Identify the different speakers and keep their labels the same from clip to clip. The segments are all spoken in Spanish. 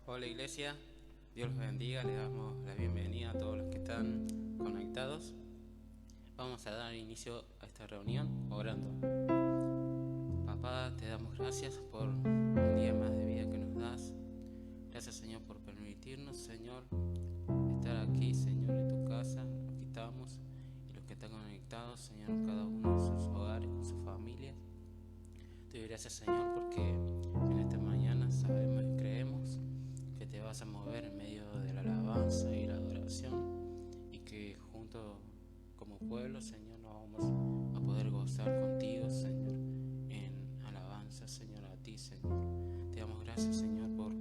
Speaker 1: Hola iglesia, Dios los bendiga, les damos la bienvenida a todos los que están conectados. Vamos a dar inicio a esta reunión orando. Papá, te damos gracias por un día más de vida que nos das. Gracias, Señor, por permitirnos, Señor, estar aquí, Señor, en tu casa. Los que estamos y los que están conectados, Señor, en cada uno de sus hogares, con sus familias. Te doy gracias, Señor, porque en esta mañana sabemos y creemos que te vas a mover en medio de la alabanza y la adoración, y que juntos como pueblo, Señor, nos vamos a poder gozar contigo, Señor, en alabanza, Señor, a ti, Señor. Te damos gracias, Señor, por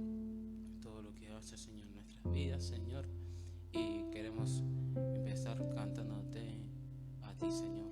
Speaker 1: todo lo que haces, Señor, en nuestras vidas, Señor, y queremos empezar cantándote a ti, Señor.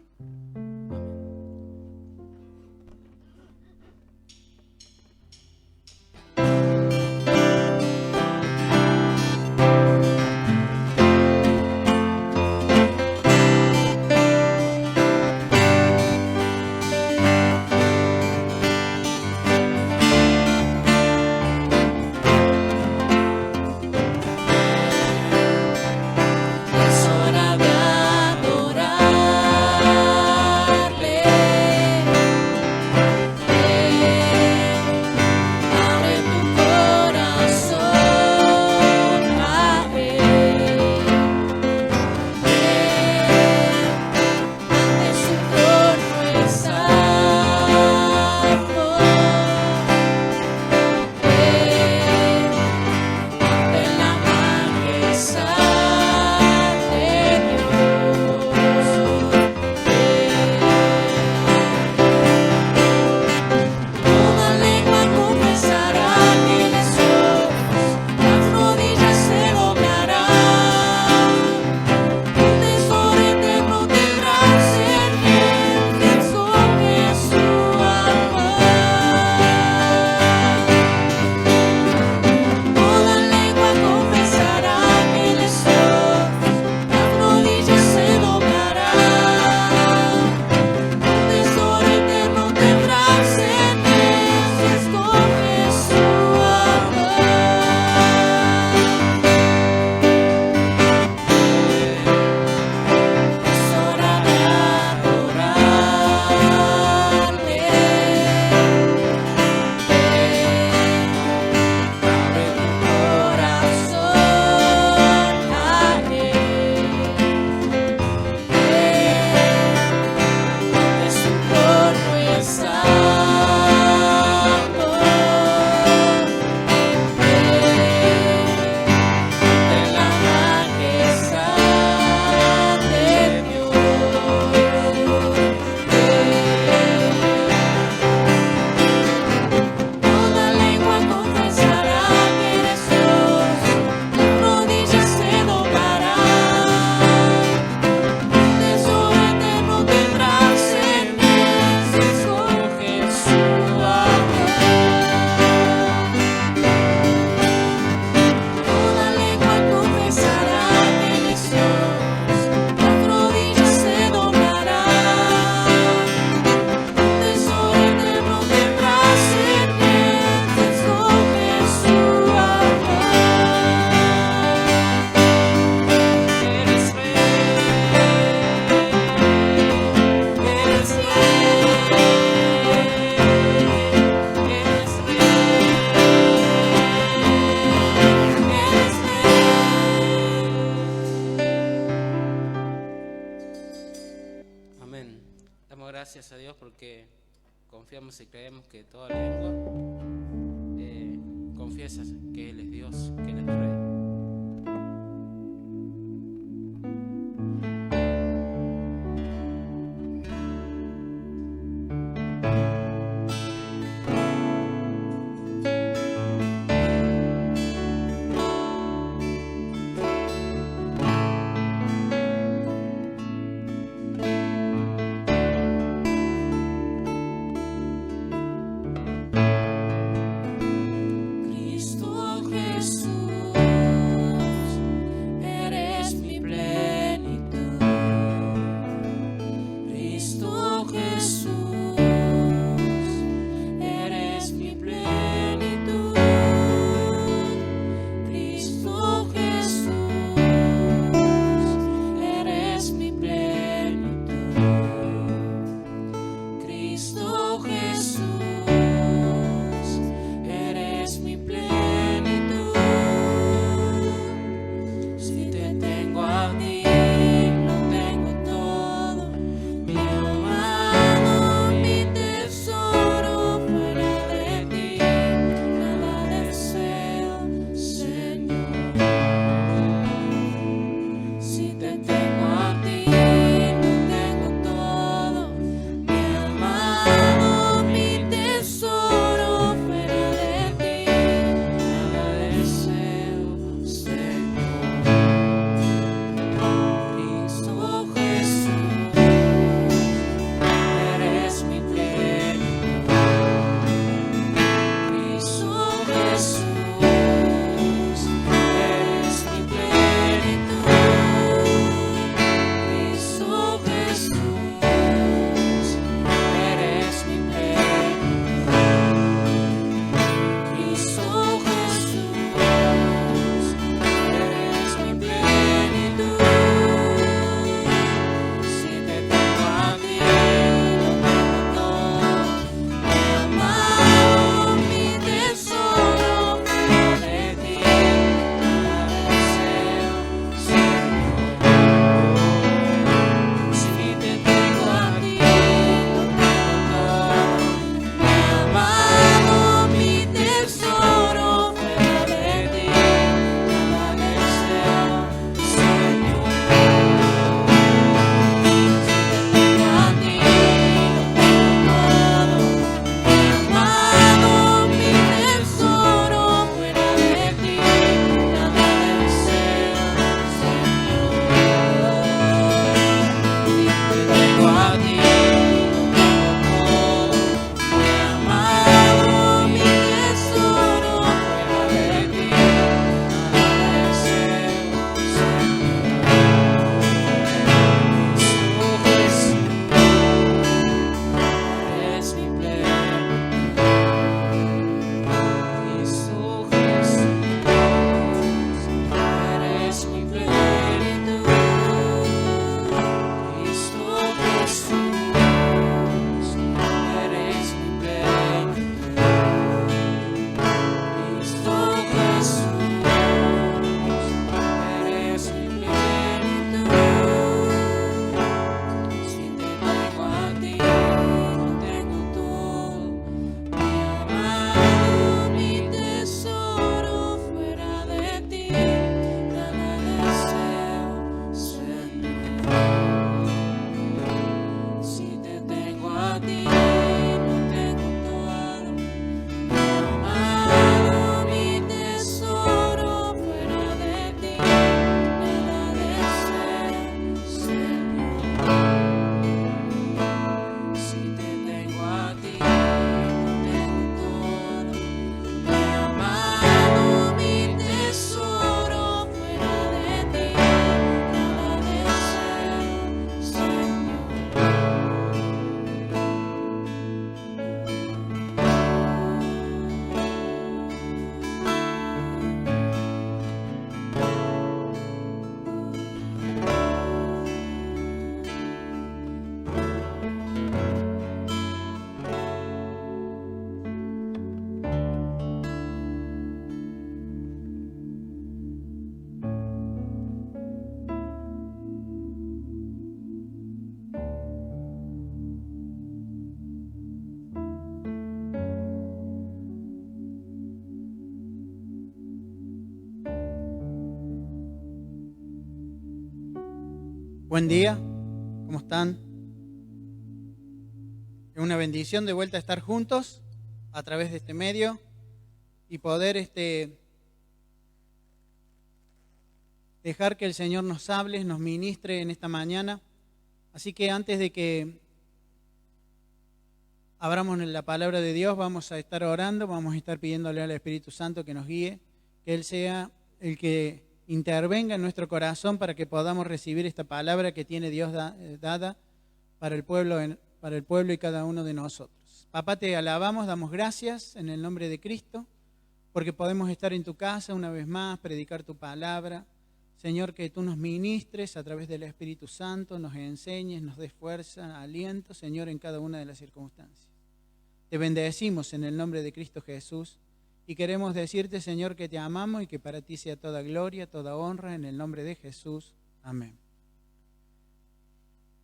Speaker 1: Amén. Gracias a Dios porque confiamos y creemos que toda lengua confiesa que Él es Dios, que Él es Rey.
Speaker 2: Cristo Jesús. Buen día, ¿cómo están? Es una bendición de vuelta estar juntos a través de este medio y poder dejar que el Señor nos hable, nos ministre en esta mañana. Así que antes de que abramos la palabra de Dios, vamos a estar orando, vamos a estar pidiéndole al Espíritu Santo que nos guíe, que Él sea el que intervenga en nuestro corazón para que podamos recibir esta palabra que tiene Dios dada para el pueblo y cada uno de nosotros. Papá, te alabamos, damos gracias en el nombre de Cristo, porque podemos estar en tu casa una vez más, predicar tu palabra. Señor, que tú nos ministres a través del Espíritu Santo, nos enseñes, nos des fuerza, aliento, Señor, en cada una de las circunstancias. Te bendecimos en el nombre de Cristo Jesús y queremos decirte, Señor, que te amamos y que para ti sea toda gloria, toda honra, en el nombre de Jesús. Amén.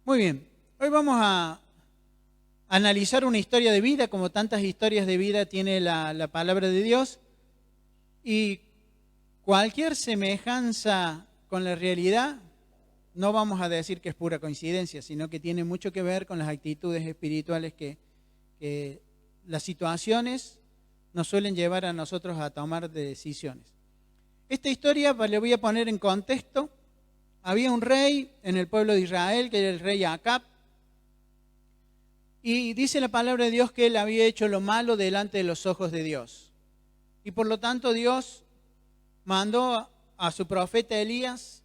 Speaker 2: Muy bien, hoy vamos a analizar una historia de vida, como tantas historias de vida tiene la palabra de Dios, y cualquier semejanza con la realidad no vamos a decir que es pura coincidencia, sino que tiene mucho que ver con las actitudes espirituales que las situaciones nos suelen llevar a nosotros a tomar decisiones. Esta historia le voy a poner en contexto. Había un rey en el pueblo de Israel, que era el rey Acab, y dice la palabra de Dios que él había hecho lo malo delante de los ojos de Dios. Y por lo tanto Dios mandó a su profeta Elías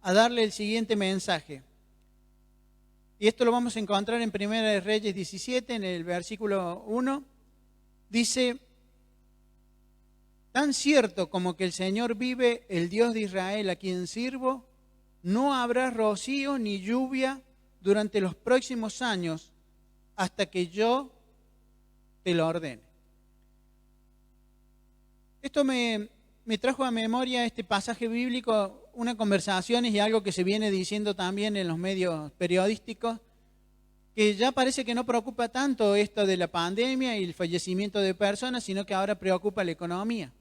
Speaker 2: a darle el siguiente mensaje. Y esto lo vamos a encontrar en 1 de Reyes 17, en el versículo 1. Dice: tan cierto como que el Señor vive, el Dios de Israel a quien sirvo, no habrá rocío ni lluvia durante los próximos años hasta que yo te lo ordene. Esto me trajo a memoria este pasaje bíblico, unas conversaciones y algo que se viene diciendo también en los medios periodísticos, que ya parece que no preocupa tanto esto de la pandemia y el fallecimiento de personas, sino que ahora preocupa la economía,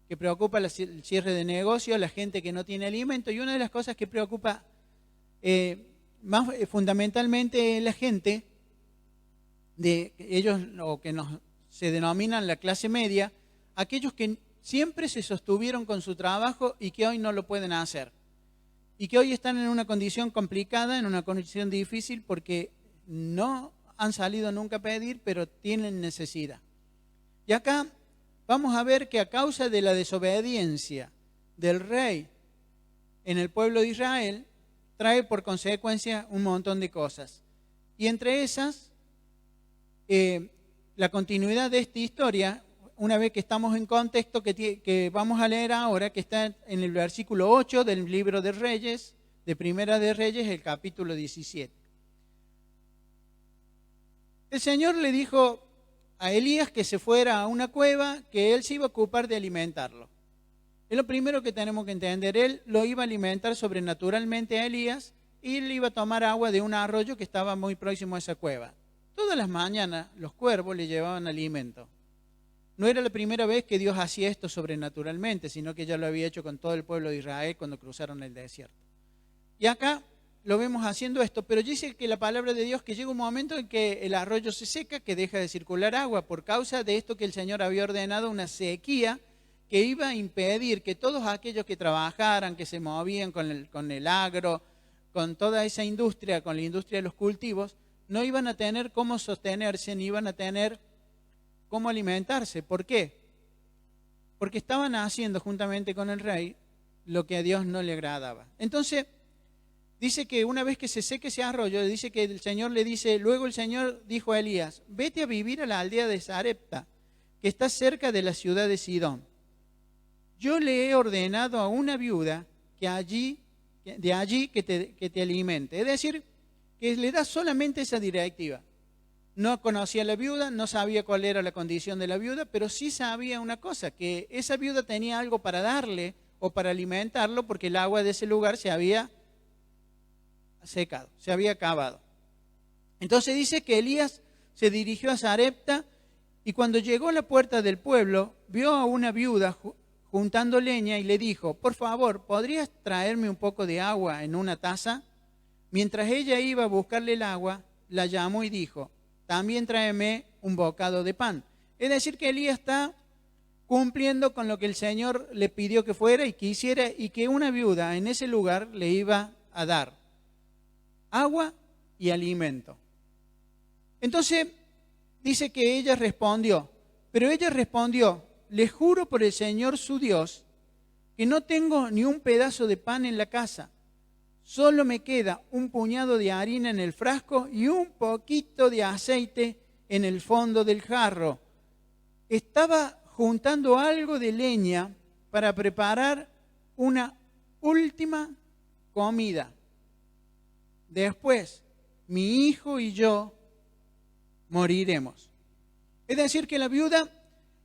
Speaker 2: que preocupa el cierre de negocios, la gente que no tiene alimento, y una de las cosas que preocupa más fundamentalmente es la gente de ellos, o que se denominan la clase media, aquellos que siempre se sostuvieron con su trabajo y que hoy no lo pueden hacer, y que hoy están en una condición complicada, en una condición difícil, porque no han salido nunca a pedir, pero tienen necesidad. Y acá vamos a ver que a causa de la desobediencia del rey en el pueblo de Israel, trae por consecuencia un montón de cosas. Y entre esas, la continuidad de esta historia, una vez que estamos en contexto, que vamos a leer ahora, que está en el versículo 8 del libro de Reyes, de Primera de Reyes, el capítulo 17. El Señor le dijo a Elías que se fuera a una cueva, que él se iba a ocupar de alimentarlo. Es lo primero que tenemos que entender. Él lo iba a alimentar sobrenaturalmente a Elías, y él iba a tomar agua de un arroyo que estaba muy próximo a esa cueva. Todas las mañanas los cuervos le llevaban alimento. No era la primera vez que Dios hacía esto sobrenaturalmente, sino que ya lo había hecho con todo el pueblo de Israel cuando cruzaron el desierto. Y acá lo vemos haciendo esto, pero dice que la palabra de Dios que llega un momento en que el arroyo se seca, que deja de circular agua, por causa de esto que el Señor había ordenado, una sequía que iba a impedir que todos aquellos que trabajaran, que se movían con el agro, con toda esa industria, con la industria de los cultivos, no iban a tener cómo sostenerse, ni iban a tener cómo alimentarse. ¿Por qué? Porque estaban haciendo juntamente con el rey lo que a Dios no le agradaba. Entonces, dice que una vez que se seque ese arroyo, dice que el Señor le dice, luego el Señor dijo a Elías: vete a vivir a la aldea de Sarepta, que está cerca de la ciudad de Sidón. Yo le he ordenado a una viuda que de allí que te alimente. Es decir, que le da solamente esa directiva. No conocía a la viuda, no sabía cuál era la condición de la viuda, pero sí sabía una cosa, que esa viuda tenía algo para darle o para alimentarlo, porque el agua de ese lugar se había secado, se había acabado. Entonces dice que Elías se dirigió a Sarepta, y cuando llegó a la puerta del pueblo, vio a una viuda juntando leña y le dijo: por favor, ¿podrías traerme un poco de agua en una taza? Mientras ella iba a buscarle el agua, la llamó y dijo, también tráeme un bocado de pan. Es decir, que Elías está cumpliendo con lo que el Señor le pidió que fuera y que hiciera, y que una viuda en ese lugar le iba a dar agua y alimento. Entonces dice que ella respondió, pero ella respondió, le juro por el Señor su Dios que no tengo ni un pedazo de pan en la casa, solo me queda un puñado de harina en el frasco y un poquito de aceite en el fondo del jarro. Estaba juntando algo de leña para preparar una última comida. Después, mi hijo y yo moriremos. Es decir, que la viuda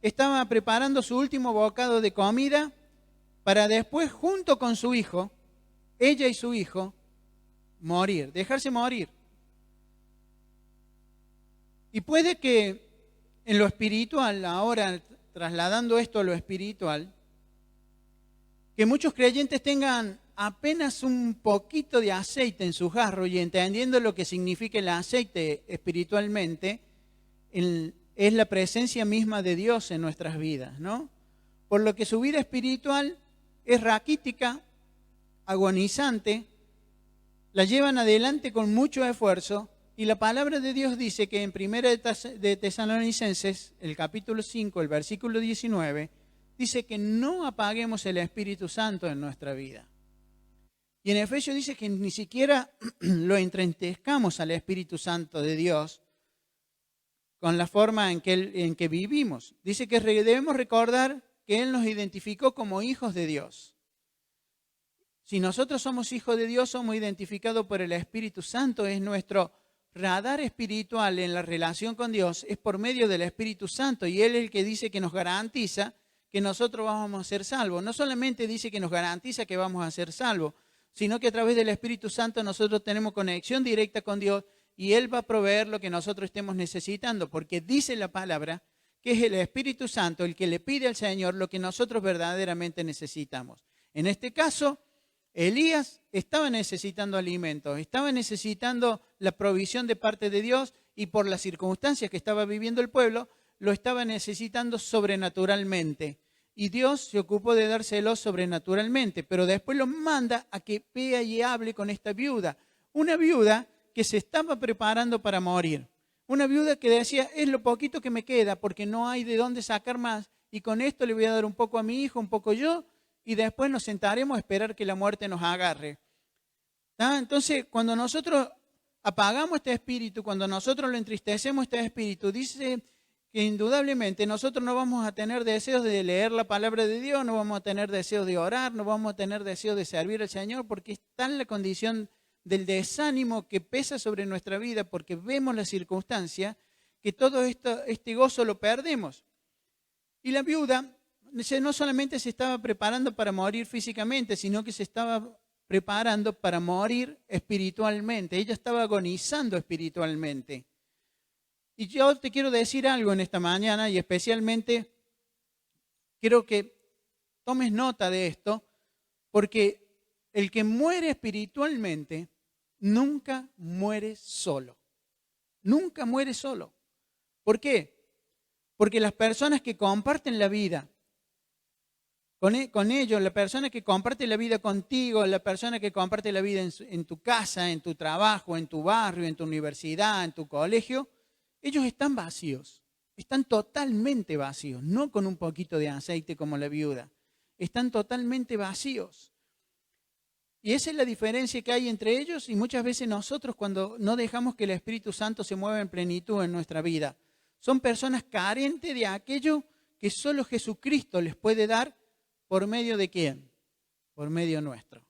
Speaker 2: estaba preparando su último bocado de comida para después, junto con su hijo, ella y su hijo, morir, dejarse morir. Y puede que en lo espiritual, ahora trasladando esto a lo espiritual, que muchos creyentes tengan apenas un poquito de aceite en su jarro y entendiendo lo que significa el aceite espiritualmente, es la presencia misma de Dios en nuestras vidas, ¿no? Por lo que su vida espiritual es raquítica, agonizante, la llevan adelante con mucho esfuerzo, y la palabra de Dios dice que en 1 de Tesalonicenses, el capítulo 5, el versículo 19, dice que no apaguemos el Espíritu Santo en nuestra vida. Y en Efesios dice que ni siquiera lo entristezcamos al Espíritu Santo de Dios con la forma en que vivimos. Dice que debemos recordar que Él nos identificó como hijos de Dios. Si nosotros somos hijos de Dios, somos identificados por el Espíritu Santo. Es nuestro radar espiritual en la relación con Dios, es por medio del Espíritu Santo. Y Él es el que dice que nos garantiza que nosotros vamos a ser salvos. No solamente dice que nos garantiza que vamos a ser salvos, sino que a través del Espíritu Santo nosotros tenemos conexión directa con Dios y Él va a proveer lo que nosotros estemos necesitando, porque dice la palabra que es el Espíritu Santo el que le pide al Señor lo que nosotros verdaderamente necesitamos. En este caso, Elías estaba necesitando alimentos, estaba necesitando la provisión de parte de Dios y por las circunstancias que estaba viviendo el pueblo, lo estaba necesitando sobrenaturalmente. Y Dios se ocupó de dárselo sobrenaturalmente, pero después lo manda a que vea y hable con esta viuda. Una viuda que se estaba preparando para morir. Una viuda que decía, es lo poquito que me queda porque no hay de dónde sacar más y con esto le voy a dar un poco a mi hijo, un poco yo y después nos sentaremos a esperar que la muerte nos agarre. Entonces, cuando nosotros apagamos este espíritu, cuando nosotros lo entristecemos este espíritu, dice que indudablemente nosotros no vamos a tener deseos de leer la palabra de Dios, no vamos a tener deseos de orar, no vamos a tener deseos de servir al Señor, porque está en la condición del desánimo que pesa sobre nuestra vida, porque vemos la circunstancia, que todo este gozo lo perdemos. Y la viuda no solamente se estaba preparando para morir físicamente, sino que se estaba preparando para morir espiritualmente. Ella estaba agonizando espiritualmente. Y yo te quiero decir algo en esta mañana y especialmente quiero que tomes nota de esto, porque el que muere espiritualmente nunca muere solo. Nunca muere solo. ¿Por qué? Porque las personas que comparten la vida con ellos, la persona que comparte la vida contigo, la persona que comparte la vida en tu casa, en tu trabajo, en tu barrio, en tu universidad, en tu colegio, ellos están vacíos, están totalmente vacíos, no con un poquito de aceite como la viuda, están totalmente vacíos. Y esa es la diferencia que hay entre ellos y muchas veces nosotros cuando no dejamos que el Espíritu Santo se mueva en plenitud en nuestra vida. Son personas carentes de aquello que solo Jesucristo les puede dar. ¿Por medio de quién? Por medio nuestro.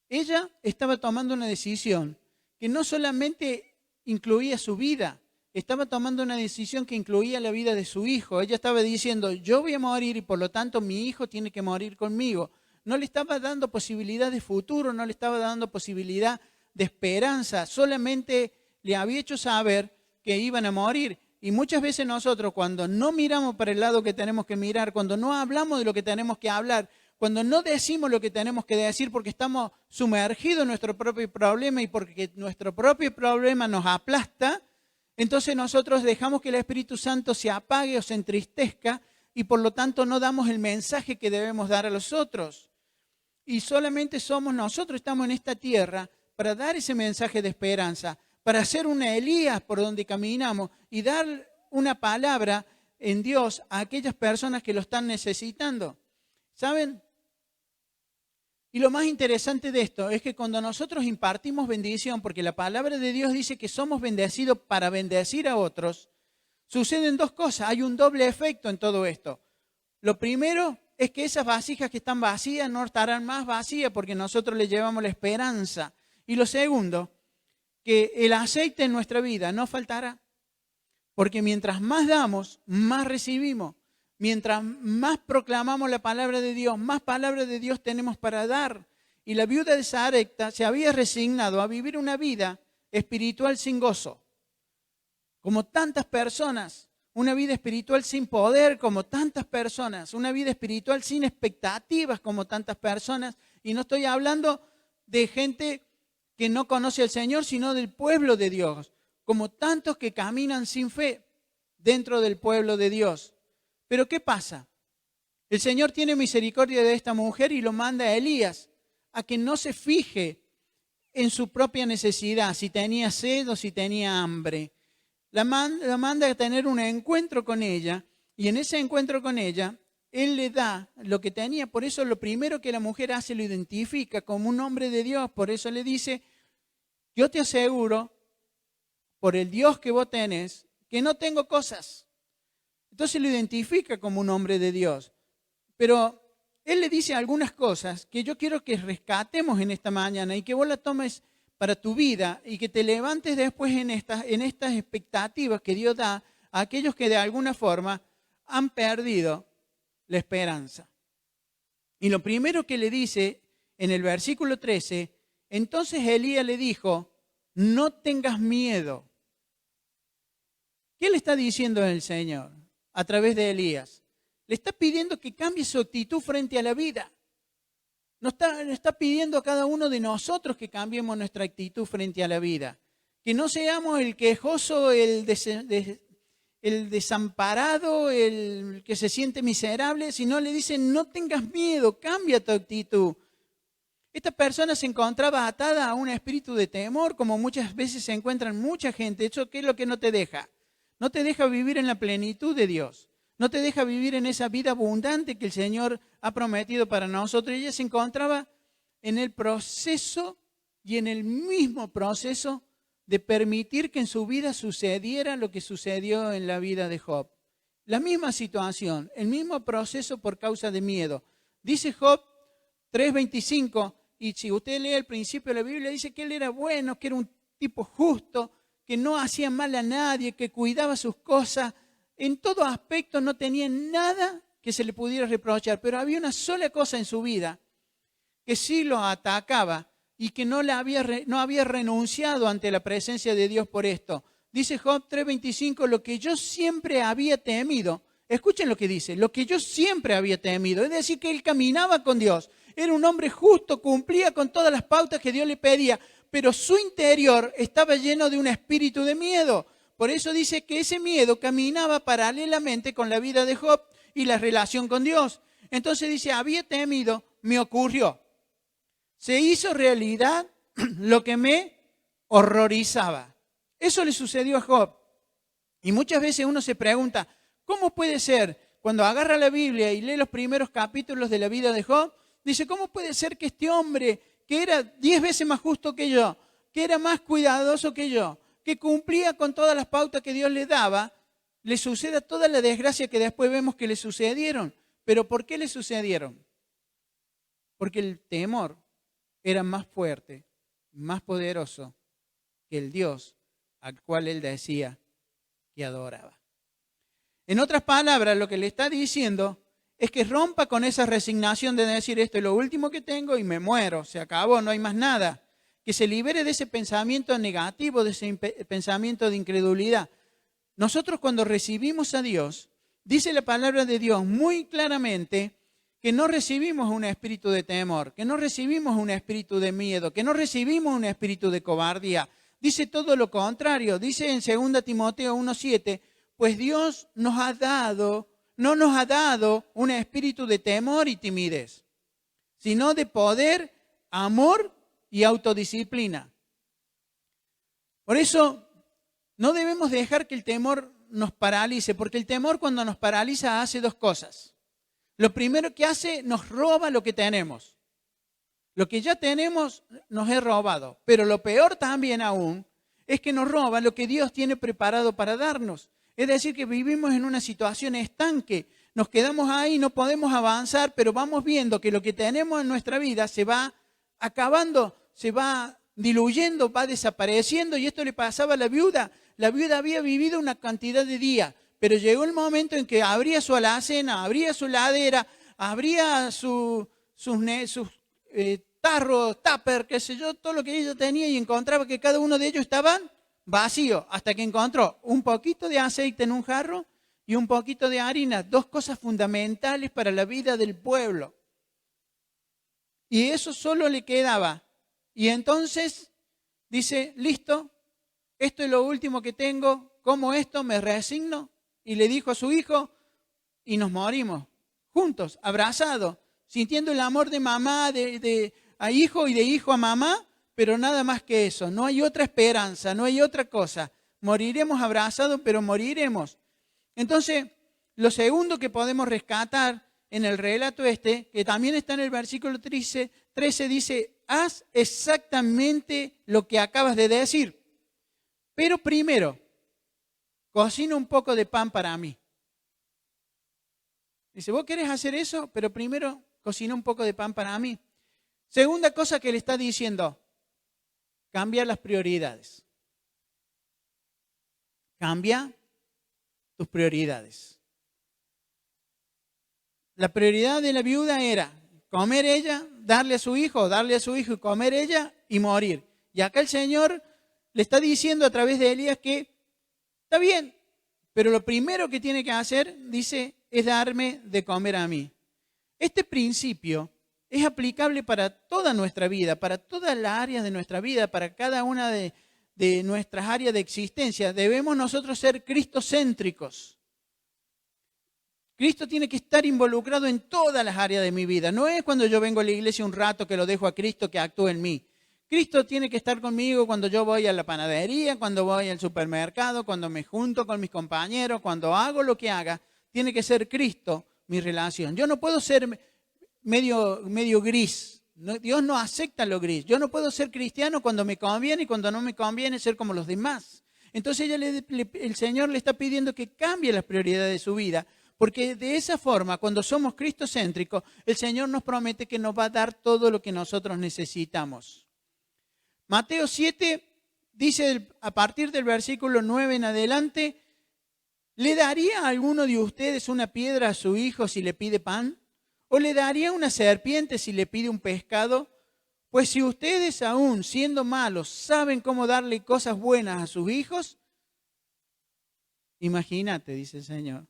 Speaker 2: Ella estaba tomando una decisión que no solamente incluía su vida, estaba tomando una decisión que incluía la vida de su hijo. Ella estaba diciendo, yo voy a morir y por lo tanto mi hijo tiene que morir conmigo. No le estaba dando posibilidad de futuro, no le estaba dando posibilidad de esperanza, solamente le había hecho saber que iban a morir. Y muchas veces nosotros cuando no miramos para el lado que tenemos que mirar, cuando no hablamos de lo que tenemos que hablar, cuando no decimos lo que tenemos que decir porque estamos sumergidos en nuestro propio problema y porque nuestro propio problema nos aplasta, entonces nosotros dejamos que el Espíritu Santo se apague o se entristezca y por lo tanto no damos el mensaje que debemos dar a los otros. Y solamente somos nosotros, estamos en esta tierra para dar ese mensaje de esperanza, para hacer una Elías por donde caminamos y dar una palabra en Dios a aquellas personas que lo están necesitando. ¿Saben? Y lo más interesante de esto es que cuando nosotros impartimos bendición, porque la palabra de Dios dice que somos bendecidos para bendecir a otros, suceden dos cosas. Hay un doble efecto en todo esto. Lo primero es que esas vasijas que están vacías no estarán más vacías porque nosotros le llevamos la esperanza. Y lo segundo, que el aceite en nuestra vida no faltará. Porque mientras más damos, más recibimos. Mientras más proclamamos la palabra de Dios, más palabra de Dios tenemos para dar. Y la viuda de Sarepta se había resignado a vivir una vida espiritual sin gozo. Como tantas personas, una vida espiritual sin poder como tantas personas, una vida espiritual sin expectativas como tantas personas. Y no estoy hablando de gente que no conoce al Señor, sino del pueblo de Dios, como tantos que caminan sin fe dentro del pueblo de Dios. Pero ¿qué pasa? El Señor tiene misericordia de esta mujer y lo manda a Elías a que no se fije en su propia necesidad, si tenía sed o si tenía hambre. La manda a tener un encuentro con ella y en ese encuentro con ella, Él le da lo que tenía. Por eso lo primero que la mujer hace lo identifica como un hombre de Dios. Por eso le dice, yo te aseguro, por el Dios que vos tenés, que no tengo cosas. Entonces lo identifica como un hombre de Dios. Pero Él le dice algunas cosas que yo quiero que rescatemos en esta mañana y que vos la tomes para tu vida y que te levantes después en estas expectativas que Dios da a aquellos que de alguna forma han perdido la esperanza. Y lo primero que le dice en el versículo 13, entonces Elías le dijo, no tengas miedo. ¿Qué le está diciendo el Señor a través de Elías? Le está pidiendo que cambie su actitud frente a la vida. Nos está pidiendo a cada uno de nosotros que cambiemos nuestra actitud frente a la vida. Que no seamos el quejoso, el desamparado, el que se siente miserable, sino le dicen, no tengas miedo, cambia tu actitud. Esta persona se encontraba atada a un espíritu de temor, como muchas veces se encuentran mucha gente. ¿Eso qué es lo que no te deja? No te deja vivir en la plenitud de Dios. No te deja vivir en esa vida abundante que el Señor ha prometido para nosotros. Ella se encontraba en el proceso y en el mismo proceso de permitir que en su vida sucediera lo que sucedió en la vida de Job. La misma situación, el mismo proceso por causa de miedo. Dice Job 3:25, y si usted lee el principio de la Biblia, dice que él era bueno, que era un tipo justo, que no hacía mal a nadie, que cuidaba sus cosas. En todo aspecto no tenía nada que se le pudiera reprochar, pero había una sola cosa en su vida que sí lo atacaba y que no había renunciado ante la presencia de Dios por esto. Dice Job 3:25, lo que yo siempre había temido. Escuchen lo que dice, lo que yo siempre había temido. Es decir, que él caminaba con Dios. Era un hombre justo, cumplía con todas las pautas que Dios le pedía, pero su interior estaba lleno de un espíritu de miedo. Por eso dice que ese miedo caminaba paralelamente con la vida de Job y la relación con Dios. Entonces dice, había temido, me ocurrió. Se hizo realidad lo que me horrorizaba. Eso le sucedió a Job. Y muchas veces uno se pregunta, ¿cómo puede ser? Cuando agarra la Biblia y lee los primeros capítulos de la vida de Job, dice, ¿cómo puede ser que este hombre, que era 10 veces más justo que yo, que era más cuidadoso que yo, que cumplía con todas las pautas que Dios le daba, le suceda toda la desgracia que después vemos que le sucedieron? ¿Pero por qué le sucedieron? Porque el temor era más fuerte, más poderoso que el Dios al cual él decía que adoraba. En otras palabras, lo que le está diciendo es que rompa con esa resignación de decir, esto es lo último que tengo y me muero, se acabó, no hay más nada. Que se libere de ese pensamiento negativo, de ese pensamiento de incredulidad. Nosotros cuando recibimos a Dios, dice la palabra de Dios muy claramente que no recibimos un espíritu de temor, que no recibimos un espíritu de miedo, que no recibimos un espíritu de cobardía. Dice todo lo contrario. Dice en 2 Timoteo 1:7, pues Dios no nos ha dado un espíritu de temor y timidez, sino de poder, amor y autodisciplina. Por eso no debemos dejar que el temor nos paralice, porque el temor cuando nos paraliza hace dos cosas. Lo primero que hace, nos roba lo que tenemos. Lo que ya tenemos nos es robado, pero lo peor también aún es que nos roba lo que Dios tiene preparado para darnos. Es decir, que vivimos en una situación estanque, nos quedamos ahí, no podemos avanzar, pero vamos viendo que lo que tenemos en nuestra vida se va acabando, se va diluyendo, va desapareciendo, y esto le pasaba a la viuda. La viuda había vivido una cantidad de días, pero llegó el momento en que abría su alacena, abría su ladera, abría sus tarros, tupper, qué sé yo, todo lo que ella tenía, y encontraba que cada uno de ellos estaban vacíos, hasta que encontró un poquito de aceite en un jarro y un poquito de harina, dos cosas fundamentales para la vida del pueblo. Y eso solo le quedaba. Y entonces dice, listo, esto es lo último que tengo, como esto me resigno. Y le dijo a su hijo, y nos morimos juntos, abrazados, sintiendo el amor de mamá a hijo y de hijo a mamá, pero nada más que eso. No hay otra esperanza, no hay otra cosa. Moriremos abrazados, pero moriremos. Entonces, lo segundo que podemos rescatar en el relato que también está en el versículo 13 dice, haz exactamente lo que acabas de decir, pero primero, cocina un poco de pan para mí. Dice, vos querés hacer eso, pero primero cocina un poco de pan para mí. Segunda cosa que le está diciendo, cambia las prioridades. Cambia tus prioridades. La prioridad de la viuda era comer ella, darle a su hijo y comer ella y morir. Y acá el Señor le está diciendo a través de Elías que está bien, pero lo primero que tiene que hacer, dice, es darme de comer a mí. Este principio es aplicable para toda nuestra vida, para todas las áreas de nuestra vida, para cada una de nuestras áreas de existencia. Debemos nosotros ser cristocéntricos. Cristo tiene que estar involucrado en todas las áreas de mi vida. No es cuando yo vengo a la iglesia un rato que lo dejo a Cristo que actúe en mí. Cristo tiene que estar conmigo cuando yo voy a la panadería, cuando voy al supermercado, cuando me junto con mis compañeros, cuando hago lo que haga. Tiene que ser Cristo mi relación. Yo no puedo ser medio gris. Dios no acepta lo gris. Yo no puedo ser cristiano cuando me conviene y cuando no me conviene ser como los demás. Entonces el Señor le está pidiendo que cambie las prioridades de su vida. Porque de esa forma, cuando somos cristocéntricos, el Señor nos promete que nos va a dar todo lo que nosotros necesitamos. Mateo 7 dice a partir del versículo 9 en adelante, ¿le daría a alguno de ustedes una piedra a su hijo si le pide pan? ¿O le daría una serpiente si le pide un pescado? Pues si ustedes aún siendo malos saben cómo darle cosas buenas a sus hijos, imagínate, dice el Señor,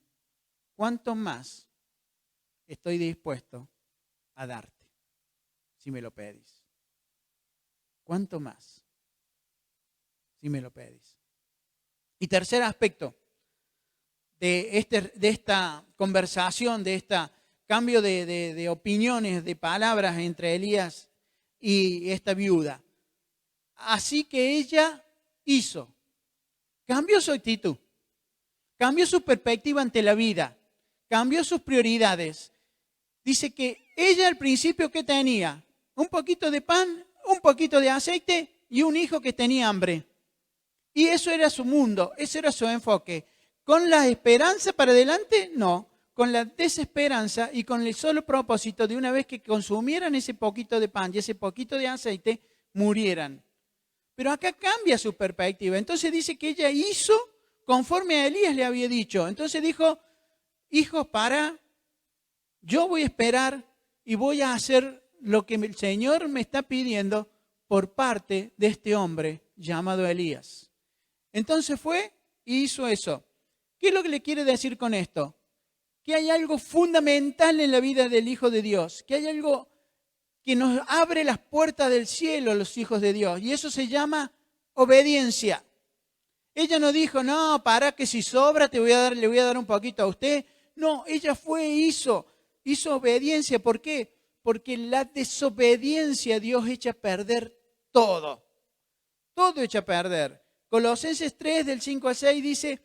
Speaker 2: ¿cuánto más estoy dispuesto a darte si me lo pedís? ¿Cuánto más si me lo pedís? Y tercer aspecto de esta conversación, de este cambio de opiniones, de palabras entre Elías y esta viuda. Así que ella hizo, cambió su actitud, cambió su perspectiva ante la vida, cambió sus prioridades. Dice que ella al principio, ¿qué tenía? Un poquito de pan, un poquito de aceite y un hijo que tenía hambre. Y eso era su mundo, ese era su enfoque. ¿Con la esperanza para adelante? No. Con la desesperanza y con el solo propósito de una vez que consumieran ese poquito de pan y ese poquito de aceite, murieran. Pero acá cambia su perspectiva. Entonces dice que ella hizo conforme a Elías le había dicho. Entonces dijo, hijo, yo voy a esperar y voy a hacer lo que el Señor me está pidiendo por parte de este hombre llamado Elías. Entonces fue y hizo eso. ¿Qué es lo que le quiere decir con esto? que hay algo fundamental en la vida del Hijo de Dios, que hay algo que nos abre las puertas del cielo a los hijos de Dios, y eso se llama obediencia. Ella no dijo, no, para que si sobra le voy a dar un poquito a usted. No, ella fue e hizo obediencia. ¿Por qué? Porque la desobediencia a Dios echa a perder todo. Todo echa a perder. Colosenses 3, del 5 al 6 dice,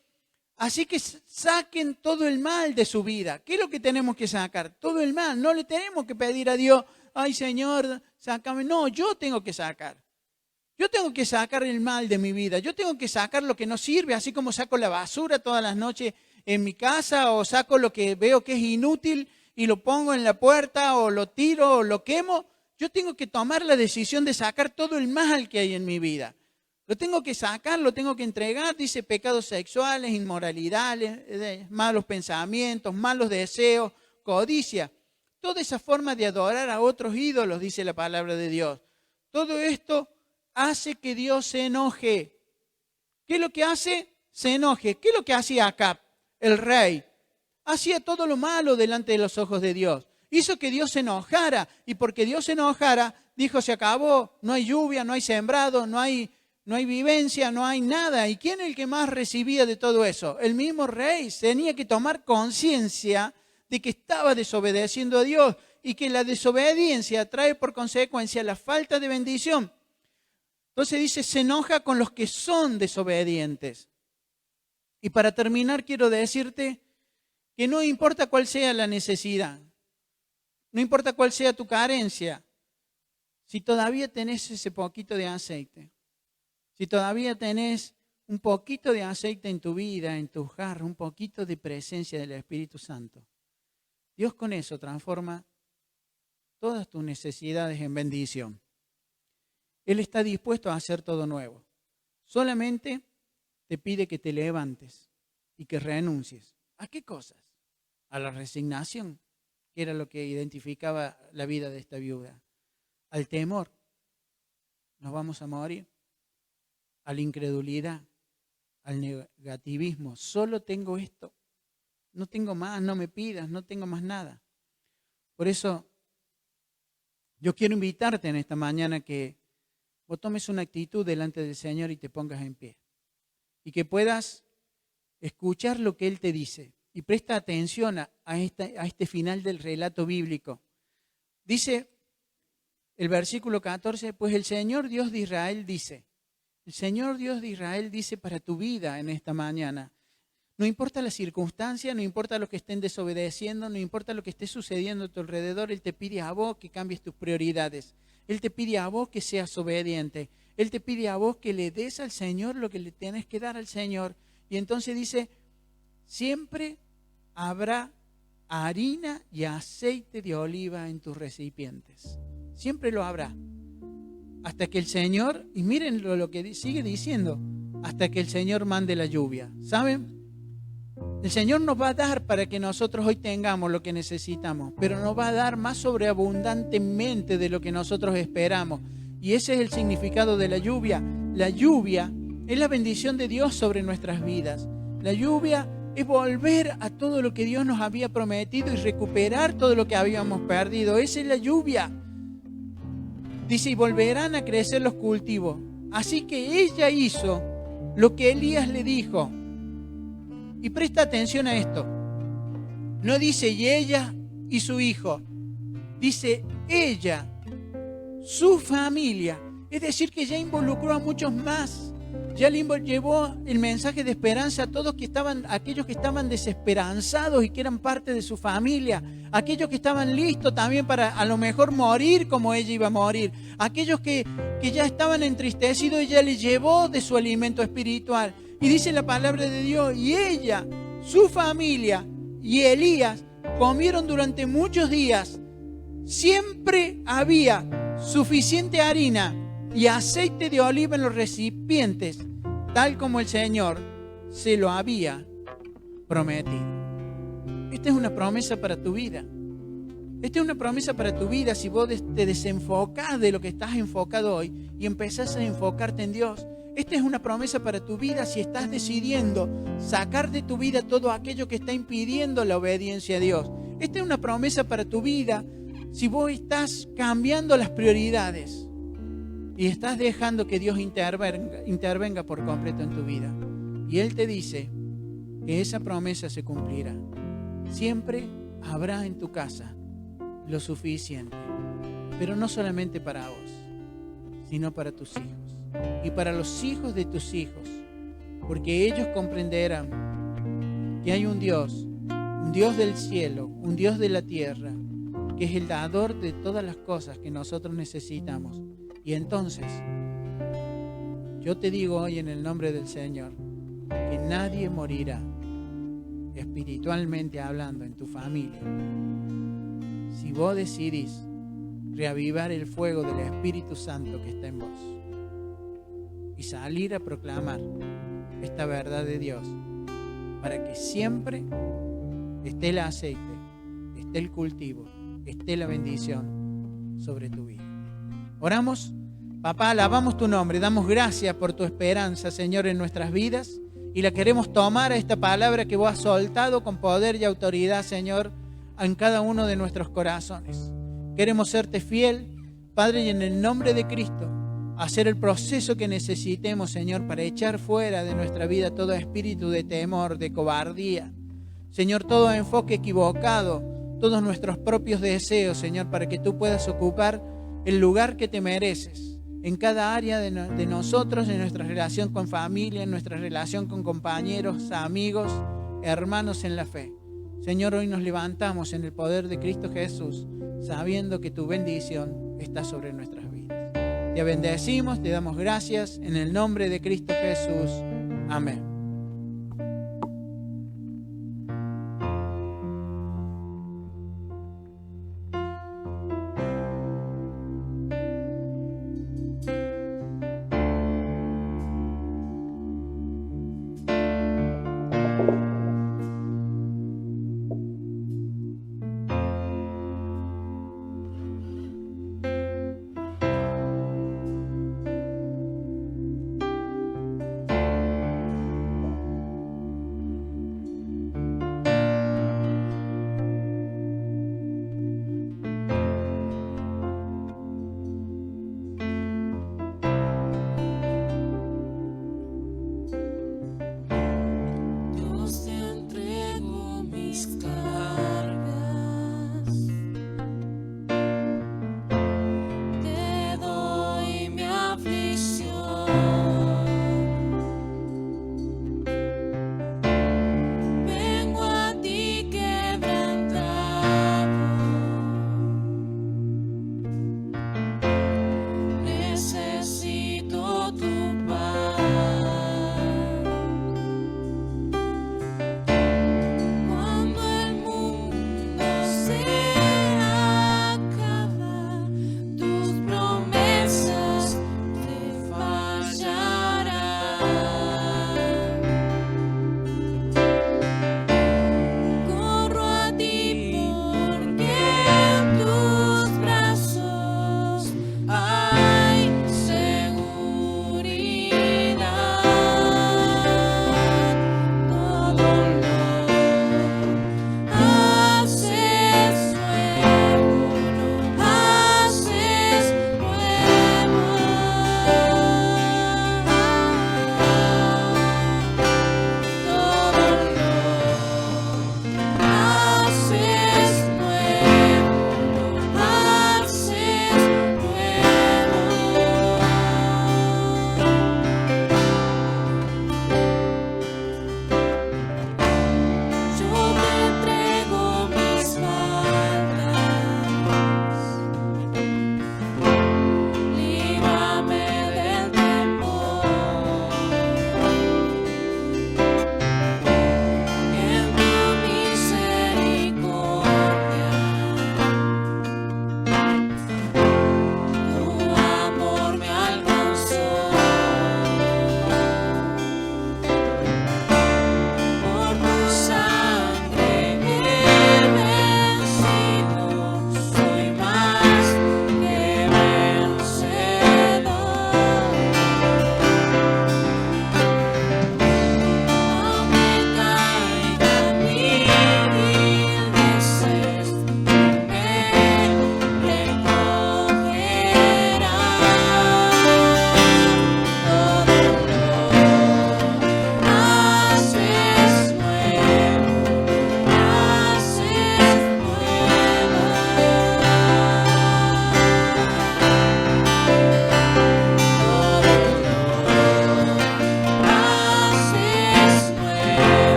Speaker 2: así que saquen todo el mal de su vida. ¿Qué es lo que tenemos que sacar? Todo el mal. No le tenemos que pedir a Dios, ay Señor, sácame. No, yo tengo que sacar. Yo tengo que sacar el mal de mi vida. Yo tengo que sacar lo que no sirve, así como saco la basura todas las noches en mi casa, o saco lo que veo que es inútil y lo pongo en la puerta, o lo tiro, o lo quemo. Yo tengo que tomar la decisión de sacar todo el mal que hay en mi vida. Lo tengo que sacar, lo tengo que entregar. Dice pecados sexuales, inmoralidades, malos pensamientos, malos deseos, codicia. Toda esa forma de adorar a otros ídolos, dice la palabra de Dios. Todo esto hace que Dios se enoje. ¿Qué es lo que hace? Se enoje. ¿Qué es lo que hacía Acab, el rey? Hacía todo lo malo delante de los ojos de Dios. Hizo que Dios se enojara. Y porque Dios se enojara, dijo, se acabó. No hay lluvia, no hay sembrado, no hay vivencia, no hay nada. ¿Y quién es el que más recibía de todo eso? El mismo rey. Tenía que tomar conciencia de que estaba desobedeciendo a Dios y que la desobediencia trae por consecuencia la falta de bendición. Entonces dice, se enoja con los que son desobedientes. Y para terminar quiero decirte que no importa cuál sea la necesidad, no importa cuál sea tu carencia, si todavía tenés ese poquito de aceite, si todavía tenés un poquito de aceite en tu vida, en tu jarro, un poquito de presencia del Espíritu Santo, Dios con eso transforma todas tus necesidades en bendición. Él está dispuesto a hacer todo nuevo. Solamente te pide que te levantes y que renuncies. ¿A qué cosas? A la resignación, que era lo que identificaba la vida de esta viuda. Al temor, nos vamos a morir. A la incredulidad, al negativismo. Solo tengo esto. No tengo más, no me pidas, no tengo más nada. Por eso, yo quiero invitarte en esta mañana que vos tomes una actitud delante del Señor y te pongas en pie. Y que puedas escuchar lo que Él te dice. Y presta atención a este final del relato bíblico. Dice el versículo 14, pues el Señor Dios de Israel dice, el Señor Dios de Israel dice para tu vida en esta mañana, no importa la circunstancia, no importa lo que estén desobedeciendo, no importa lo que esté sucediendo a tu alrededor, Él te pide a vos que cambies tus prioridades. Él te pide a vos que seas obediente. Él te pide a vos que le des al Señor lo que le tienes que dar al Señor. Y entonces dice, siempre habrá harina y aceite de oliva en tus recipientes. Siempre lo habrá. Hasta que el Señor, y miren lo que sigue diciendo, hasta que el Señor mande la lluvia. ¿Saben? El Señor nos va a dar para que nosotros hoy tengamos lo que necesitamos, pero nos va a dar más sobreabundantemente de lo que nosotros esperamos. Y ese es el significado de la lluvia. La lluvia es la bendición de Dios sobre nuestras vidas. La lluvia es volver a todo lo que Dios nos había prometido y recuperar todo lo que habíamos perdido. Esa es la lluvia. Dice, y volverán a crecer los cultivos. Así que ella hizo lo que Elías le dijo. Y presta atención a esto. No dice y ella y su hijo. Dice ella, su familia. Es decir, que ya involucró a muchos más. Ya le llevó el mensaje de esperanza a todos aquellos que estaban desesperanzados y que eran parte de su familia. Aquellos que estaban listos también para a lo mejor morir como ella iba a morir. Aquellos que ya estaban entristecidos, ella les llevó de su alimento espiritual. Y dice la palabra de Dios, y ella, su familia y Elías comieron durante muchos días. Siempre había suficiente harina y aceite de oliva en los recipientes, tal como el Señor se lo había prometido. Esta es una promesa para tu vida. Esta es una promesa para tu vida si vos te desenfocás de lo que estás enfocado hoy y empezás a enfocarte en Dios. Esta es una promesa para tu vida si estás decidiendo sacar de tu vida todo aquello que está impidiendo la obediencia a Dios. Esta es una promesa para tu vida si vos estás cambiando las prioridades y estás dejando que Dios intervenga por completo en tu vida. Y Él te dice que esa promesa se cumplirá. Siempre habrá en tu casa lo suficiente, pero no solamente para vos, sino para tus hijos y para los hijos de tus hijos, porque ellos comprenderán que hay un Dios del cielo, un Dios de la tierra, que es el dador de todas las cosas que nosotros necesitamos. Y entonces, yo te digo hoy en el nombre del Señor, que nadie morirá, espiritualmente hablando, en tu familia, si vos decidís reavivar el fuego del Espíritu Santo que está en vos y salir a proclamar esta verdad de Dios, para que siempre esté el aceite, esté el cultivo, esté la bendición sobre tu vida. Oramos. Papá, alabamos tu nombre, damos gracias por tu esperanza, Señor, en nuestras vidas, y la queremos tomar a esta palabra que vos has soltado con poder y autoridad, Señor, en cada uno de nuestros corazones. Queremos serte fiel, Padre, y en el nombre de Cristo, hacer el proceso que necesitemos, Señor, para echar fuera de nuestra vida todo espíritu de temor, de cobardía. Señor, todo enfoque equivocado, todos nuestros propios deseos, Señor, para que tú puedas ocupar el lugar que te mereces en cada área de nosotros, en nuestra relación con familia, en nuestra relación con compañeros, amigos, hermanos en la fe. Señor, hoy nos levantamos en el poder de Cristo Jesús, sabiendo que tu bendición está sobre nuestras vidas. Te bendecimos, te damos gracias en el nombre de Cristo Jesús. Amén.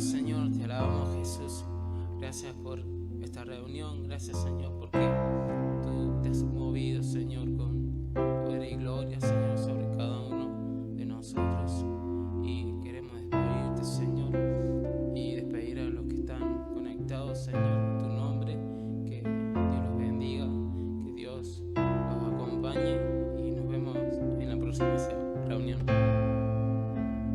Speaker 1: alabamos, Señor, te alabamos, Jesús. Gracias por esta reunión, gracias, Señor, porque